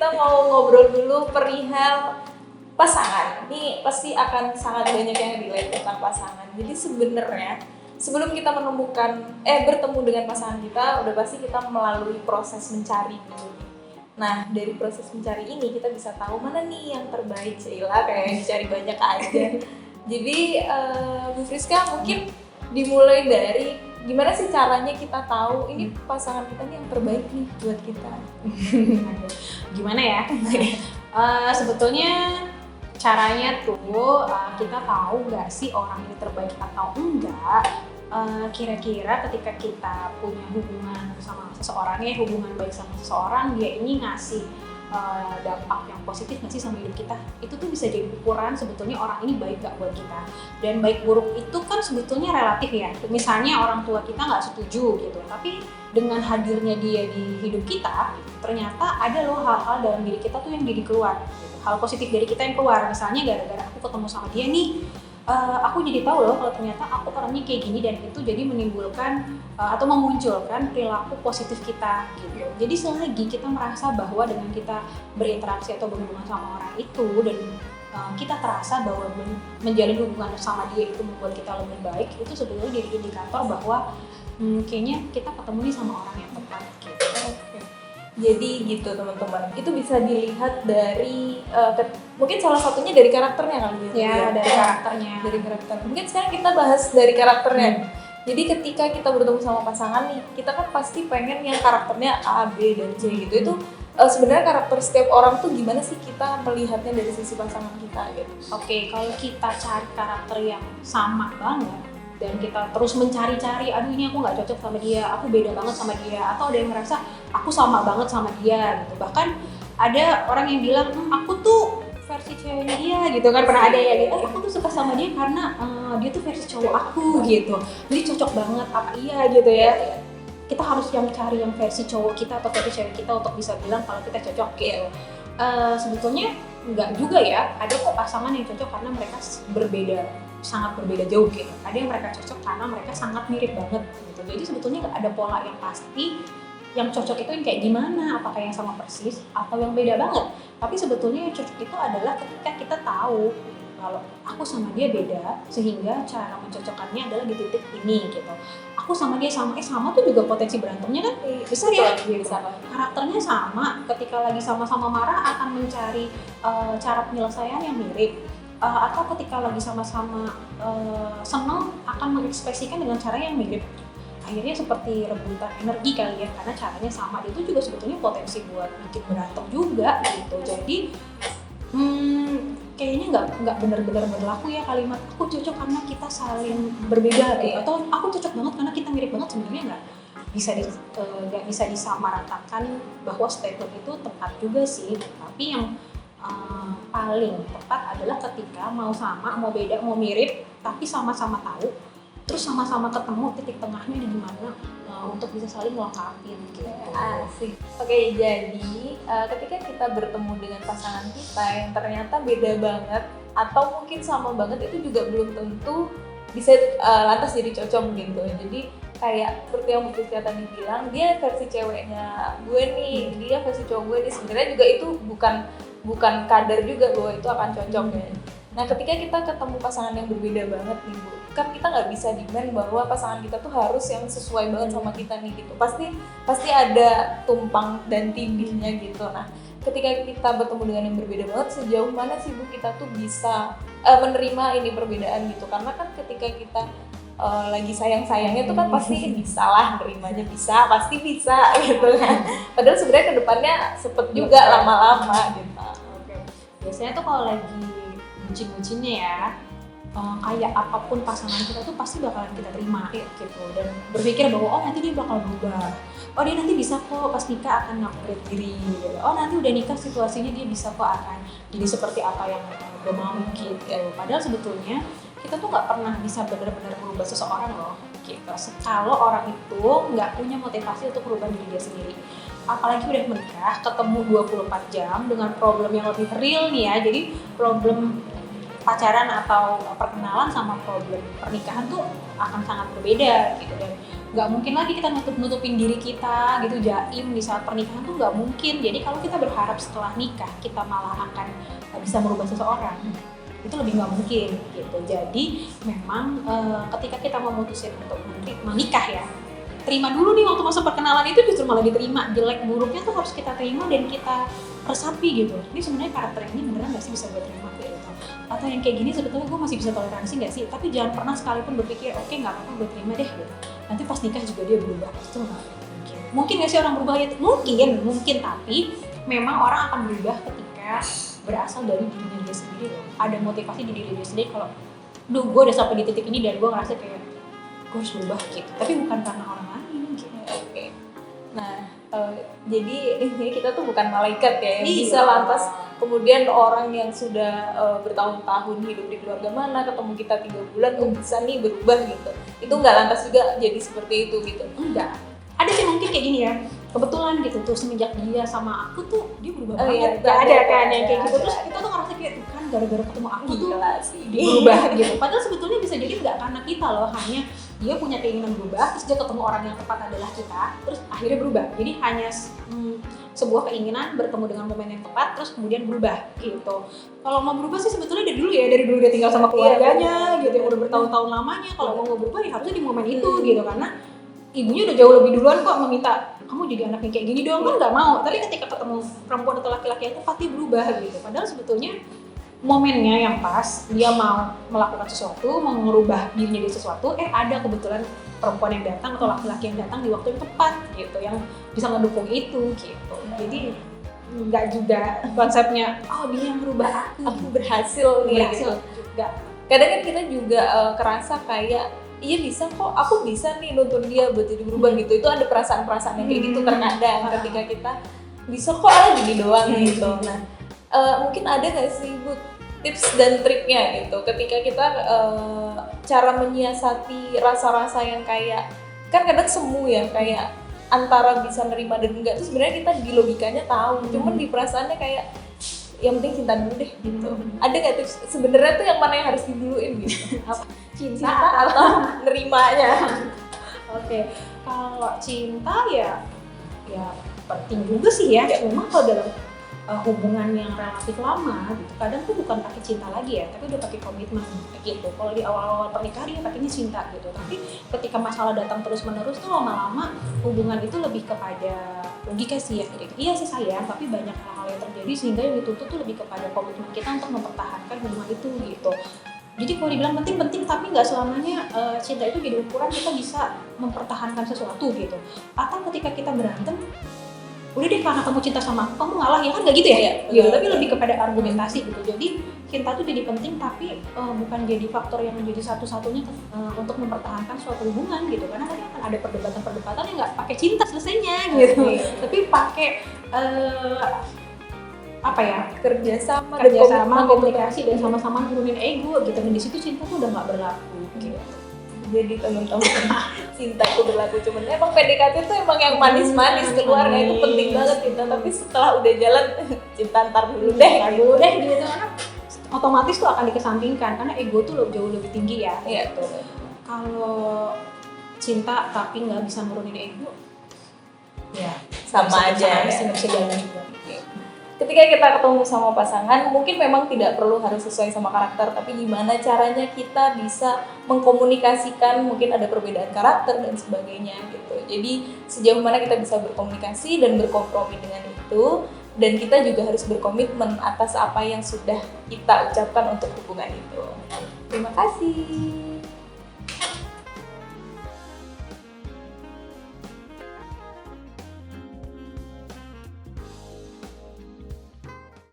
kita mau ngobrol dulu perihal pasangan. Ini pasti akan sangat banyak yang relate tentang pasangan. Jadi sebenarnya sebelum kita bertemu dengan pasangan kita, udah pasti kita melalui proses mencari dulu. Nah, dari proses mencari ini kita bisa tahu mana nih yang terbaik. Sheila kayak dicari banyak aja. Jadi Bu Friska mungkin dimulai dari gimana sih caranya kita tahu ini pasangan kita nih yang terbaik nih buat kita. Gimana ya? Sebetulnya caranya tuh kita tahu nggak sih orang ini terbaik atau enggak. Kira-kira ketika kita punya hubungan sama seseorang, hubungan baik sama seseorang, dia ini ngasih dampak yang positif nggak sih sama hidup kita, itu tuh bisa jadi ukuran sebetulnya orang ini baik nggak buat kita. Dan baik buruk itu kan sebetulnya relatif ya. Misalnya orang tua kita nggak setuju gitu, tapi dengan hadirnya dia di hidup kita, ternyata ada loh hal-hal dalam diri kita tuh yang jadi keluar gitu. Hal positif dari kita yang keluar, misalnya gara-gara aku ketemu sama dia nih, aku jadi tahu loh kalau ternyata aku orangnya kayak gini, dan itu jadi menimbulkan atau memunculkan perilaku positif kita gitu. Jadi selagi kita merasa bahwa dengan kita berinteraksi atau berhubungan sama orang itu dan kita terasa bahwa menjalin hubungan sama dia itu membuat kita lebih baik, itu sebetulnya jadi indikator bahwa kayaknya kita ketemu nih sama orang yang tepat gitu. Jadi gitu teman-teman, itu bisa dilihat dari mungkin salah satunya dari karakternya kali ya. Dari karakternya. Dari karakter. Mungkin sekarang kita bahas dari karakternya. Jadi ketika kita bertemu sama pasangan nih, kita kan pasti pengen yang karakternya A, B, dan C gitu. Itu sebenarnya karakter setiap orang tuh gimana sih kita melihatnya dari sisi pasangan kita gitu. Oke, kalau kita cari karakter yang sama banget dan kita terus mencari-cari, aduh ini aku nggak cocok sama dia, aku beda banget sama dia, atau ada yang merasa aku sama banget sama dia gitu. Bahkan ada orang yang bilang, aku tuh versi ceweknya dia gitu kan, pernah ada ya gitu, aku tuh suka sama dia karena dia tuh versi cowok aku gitu, jadi cocok banget, apa iya gitu ya. Kita harus yang cari yang versi cowok kita atau versi cewek kita untuk bisa bilang kalau kita cocok gitu. Sebetulnya enggak juga ya, ada kok pasangan yang cocok karena mereka sangat berbeda jauh gitu. Ada yang mereka cocok karena mereka sangat mirip banget gitu. Jadi sebetulnya nggak ada pola yang pasti yang cocok itu yang kayak gimana, apakah yang sama persis atau yang beda banget. Tapi sebetulnya yang cocok itu adalah ketika kita tahu kalau aku sama dia beda, sehingga cara mencocokkannya adalah di titik ini gitu. Aku sama dia sama tuh juga potensi berantemnya kan besar ya. Besar. Karakternya sama, ketika lagi sama-sama marah akan mencari cara penyelesaian yang mirip. Atau ketika lagi sama-sama senang akan mengekspresikan dengan cara yang mirip. Akhirnya seperti rebutan energi kali ya, karena caranya sama. Itu juga sebetulnya potensi buat bikin berantem juga gitu. Jadi kayaknya nggak benar-benar berlaku ya kalimat aku cocok karena kita saling berbeda gitu, atau aku cocok banget karena kita mirip banget. Sebenarnya nggak bisa disamaratakan bahwa statement itu tepat juga sih. Tapi yang paling tepat adalah ketika mau sama, mau beda, mau mirip, tapi sama-sama tahu, terus sama-sama ketemu titik tengahnya di mana untuk bisa saling melengkapi gitu. Asik. Oke, jadi ketika kita bertemu dengan pasangan kita yang ternyata beda banget atau mungkin sama banget, itu juga belum tentu bisa lantas jadi cocok gitu. Jadi kayak seperti yang Bu Friska tadi bilang, dia versi ceweknya gue nih, dia versi cowok gue nih. Sebenarnya juga itu bukan kadar juga bahwa itu akan cocok ya. Nah, ketika kita ketemu pasangan yang berbeda banget nih Bu, kan kita nggak bisa demand bahwa pasangan kita tuh harus yang sesuai banget sama kita nih gitu. Pasti ada tumpang dan tindihnya gitu. Nah, ketika kita bertemu dengan yang berbeda banget, sejauh mana sih Bu kita tuh bisa menerima ini perbedaan gitu? Karena kan ketika kita lagi sayang-sayangnya tuh kan pasti bisa lah nerimanya, pasti bisa gitu kan. Padahal sebenarnya kedepannya sepet juga lama-lama gitu. Oke. Biasanya tuh kalau lagi bucin-bucinnya ya, kayak apapun pasangan kita tuh pasti bakalan kita terima gitu, dan berpikir bahwa oh nanti dia bakal berubah, oh dia nanti bisa kok pas nikah akan upgrade diri gitu. Oh nanti udah nikah situasinya dia bisa kok akan jadi seperti apa yang gue mau gitu. Padahal sebetulnya kita tuh nggak pernah bisa benar-benar merubah seseorang loh gitu, kalau orang itu nggak punya motivasi untuk merubah diri dia sendiri. Apalagi udah menikah, ketemu 24 jam dengan problem yang lebih real nih ya. Jadi problem pacaran atau perkenalan sama problem pernikahan tuh akan sangat berbeda gitu. Dan nggak mungkin lagi kita nutupin diri kita gitu, jaim di saat pernikahan tuh nggak mungkin. Jadi kalau kita berharap setelah nikah kita malah akan bisa merubah seseorang, itu lebih nggak mungkin gitu. Jadi memang ketika kita memutusin untuk menikah ya, terima dulu nih waktu masa perkenalan itu justru malah diterima. Jelek buruknya tuh harus kita terima dan kita resapi gitu. Ini sebenarnya karakter ini beneran nggak sih bisa gue terima gitu, atau yang kayak gini sebetulnya gue masih bisa toleransi nggak sih. Tapi jangan pernah sekalipun berpikir oke nggak apa-apa gue terima deh gitu, nanti pas nikah juga dia berubah. Itu nggak mungkin nggak sih orang berubah itu? Mungkin, tapi memang orang akan berubah ketika berasal dari dirinya dia sendiri loh. Ada motivasi di diri dia sendiri kalau duh gue udah sampai di titik ini dan gue ngerasa kayak gue harus berubah gitu, tapi bukan karena orang lain gitu. Oke. Nah, jadi ini kita tuh bukan malaikat ya yang Iya. bisa lantas kemudian orang yang sudah bertahun-tahun hidup di keluarga mana ketemu kita 3 bulan tuh bisa nih berubah gitu. Itu nggak lantas juga jadi seperti itu gitu. Enggak. Ada sih mungkin kayak gini ya, kebetulan gitu tuh semenjak dia sama aku tuh dia berubah Oh iya, banget. Gak ada kan yang kayak ada, gitu. Terus ada. kita tuh ngerasa kayak tuh kan gara-gara ketemu aku tuh Gila sih. dia berubah gitu. Padahal sebetulnya bisa jadi nggak karena kita loh, hanya dia punya keinginan berubah, terus dia ketemu orang yang tepat adalah kita, terus akhirnya berubah. Jadi hanya sebuah keinginan bertemu dengan momen yang tepat, terus kemudian berubah gitu. Kalau mau berubah sih sebetulnya dari dulu dia tinggal sama keluarganya gitu, yang udah bertahun-tahun lamanya. Kalau mau berubah ya harusnya di momen itu gitu, karena ibunya udah jauh lebih duluan kok meminta kamu jadi anak yang kayak gini dong, kan nggak mau. Tapi ketika ketemu perempuan atau laki-laki yang tepat dia berubah gitu. Padahal sebetulnya momennya yang pas, dia mau melakukan sesuatu, mau merubah dirinya di sesuatu, ada kebetulan perempuan yang datang atau laki-laki yang datang di waktu yang tepat gitu, yang bisa ngedukung itu gitu. Jadi nggak juga konsepnya oh dia yang merubah Aku berhasil nih. berhasil Gitu. juga. Kadang kan kita juga kerasa kayak iya bisa kok, aku bisa nih nuntun dia buat jadi berubah gitu. Itu ada perasaan-perasaan yang kayak gitu terkadang ketika kita bisa kok gini doang gitu. Nah mungkin ada nggak sih Bu tips dan triknya gitu ketika kita cara menyiasati rasa-rasa yang kayak kan kadang semu ya, kayak antara bisa nerima dan enggak tuh sebenarnya kita di logikanya tahu, cuman di perasaannya kayak yang penting cinta dulu deh gitu. Ada nggak tips sebenarnya tuh yang mana yang harus diduluin gitu? Cinta atau nerimanya? Oke, kalau cinta ya penting juga sih ya. Memang kalau dalam hubungan yang relatif lama gitu, kadang tuh bukan pakai cinta lagi ya, tapi udah pakai komitmen gitu. Kalau di awal-awal pernikahan dia pakainya cinta gitu, tapi ketika masalah datang terus-menerus tuh lama-lama hubungan itu lebih kepada logika sih ya. Gitu. Iya sih sayang, tapi banyak hal-hal yang terjadi sehingga yang dituntut tuh lebih kepada komitmen kita untuk mempertahankan hubungan itu gitu. Jadi kalau dibilang penting-penting, tapi nggak selamanya cinta itu jadi ukuran kita bisa mempertahankan sesuatu gitu. Atau ketika kita berantem, udah deh karena kamu cinta sama aku, kamu ngalah ya kan, nggak gitu ya? Gitu. Tapi lebih kepada argumentasi gitu. Jadi cinta itu jadi penting, tapi bukan jadi faktor yang menjadi satu-satunya untuk mempertahankan suatu hubungan gitu. Karena tadi akan ada perdebatan-perdebatan yang nggak pakai cinta selesainya gitu. Tapi pakai kerjasama, komunikasi dan sama-sama nurunin ego gitu. Dan di situ cinta tuh udah nggak berlaku gitu. Jadi teman-teman cinta itu berlaku, cuman emang PDKT tuh emang yang manis-manis keluarnya itu penting banget cinta, tapi setelah udah jalan cinta ntar dulu deh gitu. Karena otomatis tuh akan dikesampingkan karena ego tuh jauh lebih tinggi ya. Iya tuh. Kalau cinta tapi nggak bisa nurunin ego, ya sama aja ya. Nggak bisa jalan juga. Ketika kita ketemu sama pasangan, mungkin memang tidak perlu harus sesuai sama karakter, tapi gimana caranya kita bisa mengkomunikasikan, mungkin ada perbedaan karakter dan sebagainya gitu. Jadi sejauh mana kita bisa berkomunikasi dan berkompromi dengan itu, dan kita juga harus berkomitmen atas apa yang sudah kita ucapkan untuk hubungan itu. Terima kasih.